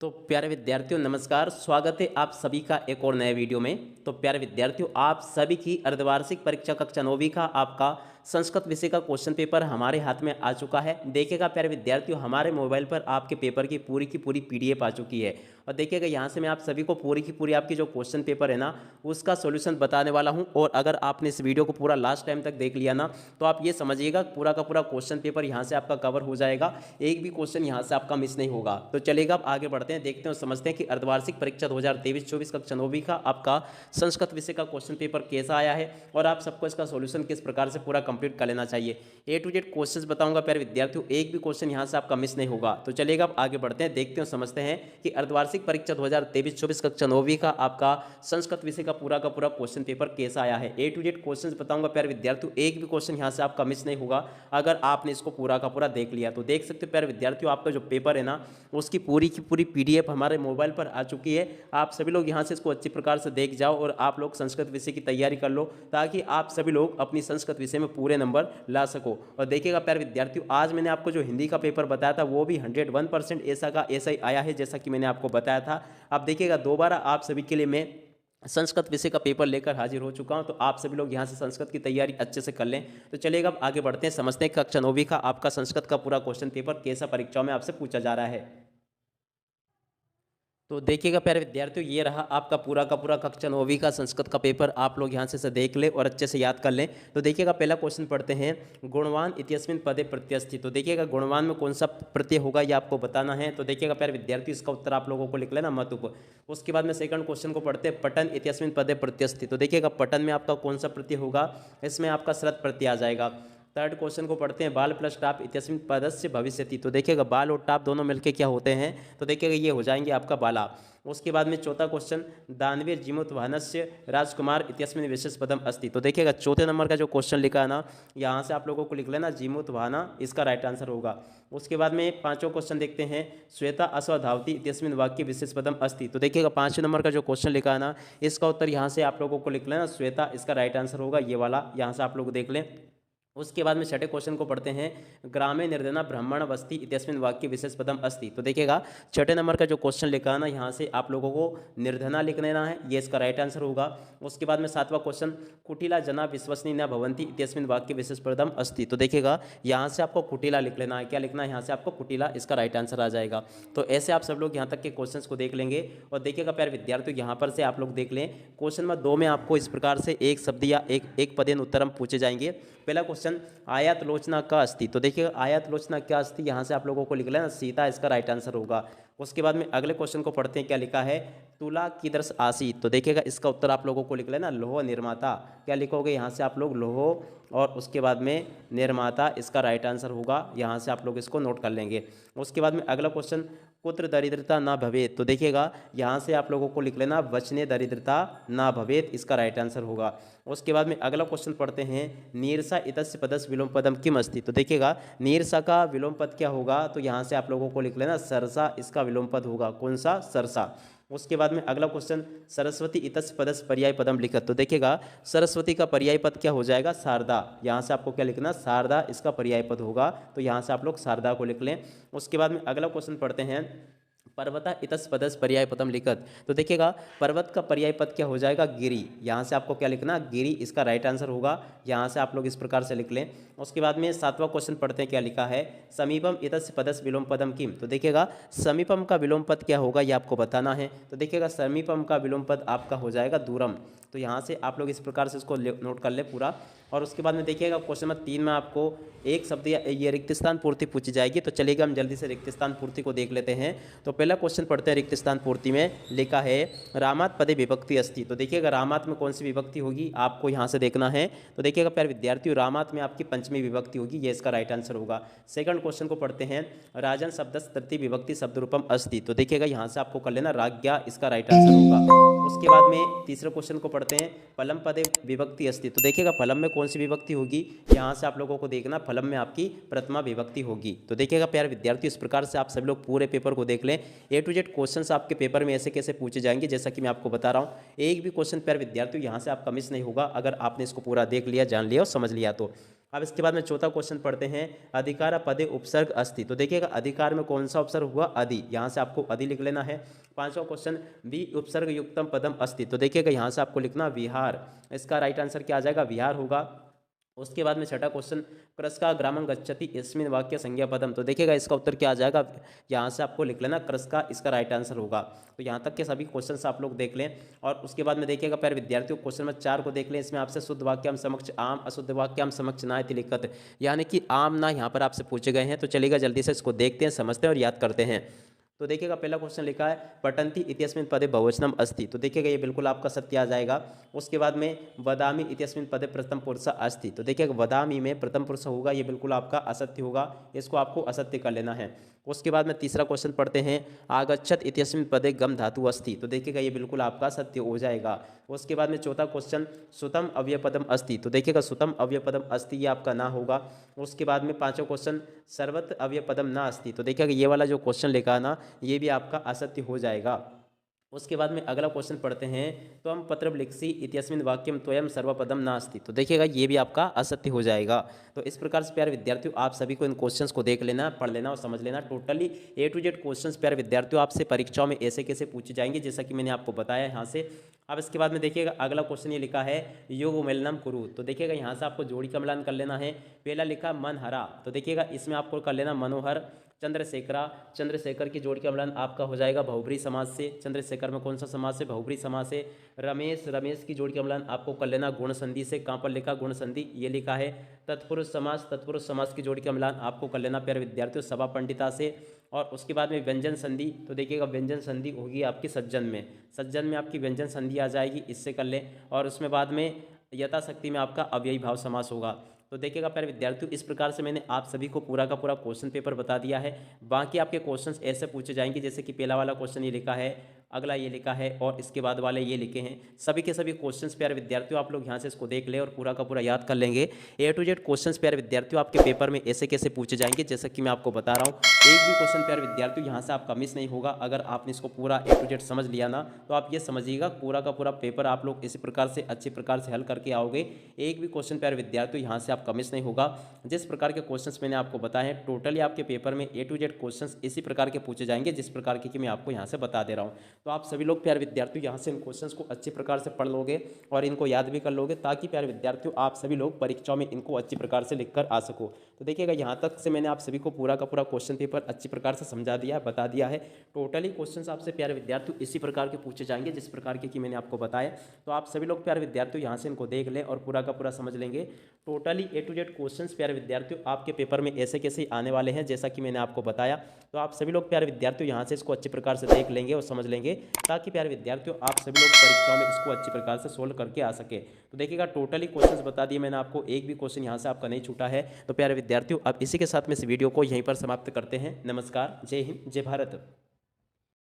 तो प्यारे विद्यार्थियों नमस्कार, स्वागत है आप सभी का एक और नए वीडियो में। तो प्यारे विद्यार्थियों, आप सभी की अर्धवार्षिक परीक्षा कक्षा 9वीं का आपका संस्कृत विषय का क्वेश्चन पेपर हमारे हाथ में आ चुका है। देखिएगा प्यारे विद्यार्थियों, हमारे मोबाइल पर आपके पेपर की पूरी पीडीएफ आ चुकी है। और देखिएगा यहाँ से मैं आप सभी को पूरी की पूरी आपकी जो क्वेश्चन पेपर है ना, उसका सॉल्यूशन बताने वाला हूँ। और अगर आपने इस वीडियो को पूरा लास्ट टाइम तक देख लिया ना, तो आप ये समझिएगा पूरा का पूरा क्वेश्चन पेपर यहाँ से आपका कवर हो जाएगा, एक भी क्वेश्चन यहाँ से आपका मिस नहीं होगा। तो चलेगा, अब आगे बढ़ते हैं, देखते हैं और समझते हैं कि अर्धवार्षिक परीक्षा 2023-24 कक्षा 9वीं का आपका संस्कृत विषय का क्वेश्चन पेपर कैसा आया है और आप सबको इसका सॉल्यूशन किस प्रकार से पूरा कंप्लीट कर लेना चाहिए। ए टू जेड क्वेश्चंस बताऊंगा प्यारे विद्यार्थियों, एक भी क्वेश्चन यहाँ से आपका मिस नहीं होगा। तो चलेगा, अब आगे बढ़ते हैं, देखते हैं समझते हैं कि अर्धवार्षिक परीक्षा 2023-24 कक्षा 9वीं का आपका संस्कृत विषय का पूरा क्वेश्चन पेपर कैसा आया है। ए टू जेड क्वेश्चंस बताऊंगा प्यारे विद्यार्थियों, एक भी क्वेश्चन यहाँ से आपका मिस नहीं होगा अगर आपने इसको पूरा का पूरा देख लिया। तो देख सकते हो प्यारे विद्यार्थियों, आपका जो पेपर है ना, उसकी पूरी की पूरी पीडीएफ हमारे मोबाइल पर आ चुकी है। आप सभी लोग यहाँ से इसको अच्छी प्रकार से देख जाओ और आप लोग संस्कृत विषय की तैयारी कर लो, ताकि आप सभी लोग अपनी संस्कृत विषय में पूरे नंबर ला सको। और देखिएगा प्यारे विद्यार्थियों, आज मैंने आपको जो हिंदी का पेपर बताया था वो भी 101% ऐसा का ऐसा ही आया है जैसा कि मैंने आपको बताया था। अब देखिएगा दोबारा आप सभी के लिए मैं संस्कृत विषय का पेपर लेकर हाजिर हो चुका हूं, तो आप सभी लोग यहां से संस्कृत की तैयारी अच्छे से कर लें। तो चलिएगा, अब आगे बढ़ते हैं, समझते हैं कक्षा 9वीं का आपका संस्कृत का पूरा क्वेश्चन पेपर कैसा परीक्षाओं में आपसे पूछा जा रहा है। तो देखिएगा प्यारे विद्यार्थियों, ये रहा आपका पूरा का पूरा कक्षा 9वीं का संस्कृत का पेपर। आप लोग यहाँ से देख लें और अच्छे से याद कर लें। तो देखिएगा, पहला क्वेश्चन पढ़ते हैं, गुणवान इत्यस्मिन् पदे प्रत्यय। तो देखिएगा गुणवान में कौन सा प्रत्यय होगा ये आपको बताना है। तो देखिएगा प्यारे विद्यार्थियों, इसका उत्तर आप लोगों को लिख लेना मतुप। उसके बाद में सेकंड क्वेश्चन को पढ़ते हैं, पठन इत्यस्मिन् पदे प्रत्यय। तो देखिएगा पठन में आपका कौन सा प्रत्यय होगा, इसमें आपका शरत प्रत्यय आ जाएगा। थर्ड क्वेश्चन को पढ़ते हैं, बाल प्लस टाप इत्यस्मिन् पदस्य भविष्यति। तो देखिएगा बाल और टाप दोनों मिलके क्या होते हैं, तो देखिएगा ये हो जाएंगे आपका बाला। उसके बाद में चौथा क्वेश्चन, दानवीर जीमूतवाहनस्य राजकुमार इत्यस्मिन् विशेष पदम अस्ति। तो देखिएगा चौथे नंबर का जो क्वेश्चन लिखा है ना, यहाँ से आप लोगों को लिख लेना जीमूतवाहना, इसका राइट आंसर होगा। उसके बाद में पांचों क्वेश्चन देखते हैं, श्वेता अश्वधावती इत्यस्मिन् वाक्य विशेष पदम अस्ति। तो देखिएगा पांचवें नंबर का जो क्वेश्चन लिखा है ना, इसका उत्तर यहाँ से आप लोगों को लिख लेना श्वेता, इसका राइट आंसर होगा ये वाला, यहाँ से आप लोग देख लें। उसके बाद में छठे क्वेश्चन को पढ़ते हैं, ग्रामे निर्धना ब्राह्मण वस्ती इत्यस्मिन् वाक्य विशेष पदम अस्ति। तो देखिएगा छठे नंबर का जो क्वेश्चन लिखा है ना, यहाँ से आप लोगों को निर्धना लिख लेना है, ये इसका राइट आंसर होगा। उसके बाद में सातवां क्वेश्चन, कुटिला जना विश्वसनीय न भवंती इत्यस्मिन् वाक्य विशेष पदम अस्ति। तो देखिएगा यहाँ से आपको कुटिला लिख लेना है, क्या लिखना है यहाँ से आपको कुटिला, इसका राइट आंसर आ जाएगा। तो ऐसे आप सब लोग यहाँ तक के क्वेश्चन को देख लेंगे। और देखिएगा प्यारे विद्यार्थियों, यहाँ पर से आप लोग देख लें, क्वेश्चन नंबर 2 में आपको इस प्रकार से एक शब्द या एक पदेन उत्तरम पूछे जाएंगे। पहला क्वेश्चन, आयात लोचना का अस्ति। तो देखिए आयात लोचना क्या अस्ति, यहाँ से आप लोगों को लिख लेना सीता, इसका राइट आंसर होगा। उसके बाद में अगले क्वेश्चन को पढ़ते हैं, क्या लिखा है, तुला कीदृश आसीत। तो देखिएगा इसका उत्तर आप लोगों को लिख लेना लौह निर्माता, क्या लिखोगे यहाँ से आप लोग लौह, और उसके बाद में निर्माता, इसका राइट आंसर होगा, यहाँ से आप लोग इसको नोट कर लेंगे। उसके बाद में अगला क्वेश्चन, कुत्र दरिद्रता ना भवेत। तो देखिएगा यहाँ से आप लोगों को लिख लेना वचने दरिद्रता ना भवेत, इसका राइट आंसर होगा। उसके बाद में अगला क्वेश्चन पढ़ते हैं, नीरसा इतस्य पदस्य विलोम पदम किम अस्ति। तो देखिएगा नीरसा का विलोम पद क्या होगा, तो यहाँ से आप लोगों को लिख लेना सरसा, इसका विलोम पद होगा कौन सा, सरसा। उसके बाद में अगला क्वेश्चन, सरस्वती इतस्य पदस्य पर्याय पदम लिखत। तो देखिएगा सरस्वती का पर्याय पद क्या हो जाएगा, शारदा, यहाँ से आपको क्या लिखना, शारदा, इसका पर्याय पद होगा, तो यहाँ से आप लोग शारदा को लिख लें। उसके बाद में अगला क्वेश्चन पढ़ते हैं, पर्वता इतस पदस पर्याय पदम लिखत। तो देखिएगा पर्वत का पर्याय पद क्या हो जाएगा, गिरी, यहाँ से आपको क्या लिखना, गिरी, इसका राइट आंसर होगा, यहाँ से आप लोग इस प्रकार से लिख लें। उसके बाद में सातवां क्वेश्चन पढ़ते हैं, क्या लिखा है, समीपम इतस्य पदस विलोम पदम किम। तो देखिएगा समीपम का विलोम पद क्या होगा ये आपको बताना है। तो देखिएगा समीपम का विलोम पद आपका हो जाएगा दूरम, तो यहाँ से आप लोग इस प्रकार से इसको नोट कर ले पूरा। और उसके बाद में देखिएगा क्वेश्चन नंबर 3 में आपको एक शब्द या ये रिक्त स्थान पूर्ति पूछी जाएगी। तो चलिएगा हम जल्दी से रिक्त स्थान पूर्ति को देख लेते हैं। तो पहला क्वेश्चन पढ़ते हैं, रिक्त स्थान पूर्ति में लिखा है, रामात पदे विभक्ति अस्ति। तो देखिएगा रामात में कौन सी विभक्ति होगी आपको यहाँ से देखना है। तो देखिएगा प्यारे विद्यार्थियों, रामात में आपकी पंचमी विभक्ति होगी, ये इसका राइट आंसर होगा। सेकंड क्वेश्चन को पढ़ते हैं, राजन शब्द तृतीय विभक्ति शब्द रूपम अस्ति। तो देखिएगा यहाँ से आपको कर लेना राज्ञा, इसका राइट आंसर होगा। उसके बाद में तीसरे क्वेश्चन को पढ़ते हैं, फलम पदे विभक्ति अस्ति। तो देखिएगा फलम में कौन सी विभक्ति होगी, यहाँ से आप लोगों को देखना, फलम में आपकी प्रथमा विभक्ति होगी। तो देखिएगा प्यारे विद्यार्थी, इस प्रकार से आप सभी लोग पूरे पेपर को देख लें। ए टू जेड क्वेश्चंस आपके पेपर में ऐसे कैसे पूछे जाएंगे, जैसा कि मैं आपको बता रहा हूँ, एक भी क्वेश्चन प्यारे विद्यार्थियों यहाँ से आपका मिस नहीं होगा अगर आपने इसको पूरा देख लिया, जान लिया और समझ लिया। तो अब इसके बाद में चौथा क्वेश्चन पढ़ते हैं, अधिकार पदे उपसर्ग अस्ति। तो देखिएगा अधिकार में कौन सा उपसर्ग हुआ, अधि, यहाँ से आपको अधि लिख लेना है। पांचवा क्वेश्चन, वि उपसर्ग युक्तम पदम अस्ति। तो देखिएगा यहाँ से आपको लिखना विहार, इसका राइट आंसर क्या आ जाएगा, विहार होगा। उसके बाद में छठा क्वेश्चन, क्रस्का ग्रामं गच्छति इस्मिन् वाक्य संज्ञा पदम। तो देखिएगा इसका उत्तर क्या आ जाएगा, यहाँ से आपको लिख लेना क्रस्का, इसका राइट आंसर होगा। तो यहाँ तक के सभी क्वेश्चंस आप लोग देख लें और उसके बाद में देखिएगा प्यारे विद्यार्थियों क्वेश्चन नंबर 4 को देख लें। इसमें आपसे शुद्ध वाक्याम समक्ष आम, अशुद्ध वाक्याम समक्ष ना इति लिखत, यानी कि आम ना यहाँ पर आपसे पूछे गए हैं। तो चलिएगा जल्दी से इसको देखते हैं, समझते हैं और याद करते हैं। तो देखिएगा पहला क्वेश्चन लिखा है, पठन्ति इत्यस्मिन् पदे बहुवचनम अस्ति। तो देखिएगा ये बिल्कुल आपका सत्य आ जाएगा। उसके बाद में वदामि इत्यस्मिन् पदे प्रथम पुरुष अस्ति। तो देखिएगा वदामि में प्रथम पुरुष होगा, ये बिल्कुल आपका असत्य होगा, इसको आपको असत्य कर लेना है। उसके बाद में तीसरा क्वेश्चन पढ़ते हैं, आगच्छत इत्यस्मिन् पदे गम धातु अस्ति। तो देखिएगा ये बिल्कुल आपका सत्य हो जाएगा। उसके बाद में चौथा क्वेश्चन, सुतम अव्ययपदम अस्ति। तो देखिएगा सुतम अव्ययपदम अस्ति ये आपका ना होगा। उसके बाद में पांचवा क्वेश्चन, सर्वत्र अव्ययपदम ना अस्ति। तो देखिएगा ये वाला जो क्वेश्चन लिखा है ना, ये भी आपका असत्य हो जाएगा। उसके बाद में अगला क्वेश्चन पढ़ते हैं, त्वम पत्र लिखसी इत्यस्मिन् वाक्यम त्वयं सर्वपदम नास्ति। तो देखिएगा ये भी आपका असत्य हो जाएगा। तो इस प्रकार से प्यारे विद्यार्थियों आप सभी को इन क्वेश्चंस को देख लेना, पढ़ लेना और समझ लेना। Totally A to Z questions प्यारे विद्यार्थियों आपसे परीक्षाओं में ऐसे कैसे पूछे जाएंगे, जैसा कि मैंने आपको बताया यहाँ से। अब इसके बाद में देखिएगा अगला क्वेश्चन ये लिखा है, योग मिलनम कुरु। तो देखिएगा यहाँ से आपको जोड़ी का मिलान कर लेना है। पहला लिखा मनहरा, तो देखिएगा इसमें आपको कर लेना मनोहर। चंद्रशेखरा, चंद्रशेखर की जोड़ का मिलान आपका हो जाएगा बहुब्री समाज से। चंद्रशेखर में कौन सा समाज से, बहुब्री समाज से। रमेश, रमेश की जोड़ का मिलान आपको कर लेना गुण संधि से। कहाँ पर लिखा, गुण संधि, ये लिखा है। तत्पुरुष समाज, तत्पुरुष समाज की जोड़ का मिलान आपको कर लेना प्यारे विद्यार्थियों सभा पंडिता से। और उसके बाद में व्यंजन संधि, तो देखिएगा व्यंजन संधि होगी आपकी सज्जन में, सज्जन में आपकी व्यंजन संधि आ जाएगी, इससे कर लें। और उसमें बाद में यथाशक्ति में आपका अव्ययी भाव समास होगा। तो देखिएगा प्यारे विद्यार्थियों इस प्रकार से मैंने आप सभी को पूरा का पूरा क्वेश्चन पेपर बता दिया है। बाकी आपके क्वेश्चंस ऐसे पूछे जाएंगे जैसे कि पहला वाला क्वेश्चन ये लिखा है, अगला ये लिखा है और इसके बाद वाले ये लिखे हैं। सभी के सभी क्वेश्चंस प्यारे विद्यार्थियों आप लोग यहाँ से इसको देख ले और पूरा का पूरा याद कर लेंगे। A to Z क्वेश्चंस प्यारे विद्यार्थियों आपके पेपर में ऐसे कैसे पूछे जाएंगे, जैसा कि मैं आपको बता रहा हूँ। एक भी क्वेश्चन प्यारे विद्यार्थियों यहाँ से आपका मिस नहीं होगा। अगर आपने इसको पूरा A to Z समझ लिया ना, तो आप ये समझिएगा पूरा का पूरा पेपर आप लोग इसी प्रकार से अच्छी प्रकार से हल करके आओगे। एक भी क्वेश्चन प्यारे विद्यार्थियों यहाँ से आपका मिस नहीं होगा। जिस प्रकार के क्वेश्चंस मैंने आपको बताए हैं, टोटली आपके पेपर में A to Z क्वेश्चंस इसी प्रकार के पूछे जाएंगे जिस प्रकार के कि मैं आपको यहाँ से बता दे रहा हूँ। तो आप सभी लोग प्यारे विद्यार्थियों यहाँ से इन क्वेश्चंस को अच्छी प्रकार से पढ़ लोगे और इनको याद भी कर लोगे, ताकि प्यारे विद्यार्थियों आप सभी लोग परीक्षाओं में इनको अच्छी प्रकार से लिखकर आ सको। तो देखिएगा यहाँ तक से मैंने आप सभी को पूरा का पूरा क्वेश्चन पेपर अच्छी प्रकार से समझा दिया, बता दिया है। टोटली क्वेश्चंस आपसे प्यारे विद्यार्थियों इसी प्रकार के पूछे जाएंगे जिस प्रकार के कि मैंने आपको बताया। तो आप सभी लोग प्यारे विद्यार्थियों यहाँ से इनको देख लें और पूरा का पूरा समझ लेंगे। Totally A to Z questions प्यारे विद्यार्थियों आपके पेपर में ऐसे कैसे आने वाले हैं जैसा कि मैंने आपको बताया। तो आप सभी लोग प्यारे विद्यार्थियों यहाँ से इसको अच्छी प्रकार से देख लेंगे और समझ लेंगे, ताकि प्यारे विद्यार्थियों आप सभी लोग परीक्षाओं में इसको अच्छी प्रकार से सोल्व करके आ सके। तो देखिएगा टोटली क्वेश्चंस बता दिए मैंने आपको, एक भी क्वेश्चन यहाँ से आपका नहीं छूटा है। तो प्यारे विद्यार्थियों अब इसी के साथ में इस वीडियो को यहीं पर समाप्त करते हैं। नमस्कार, जय हिंद, जय भारत।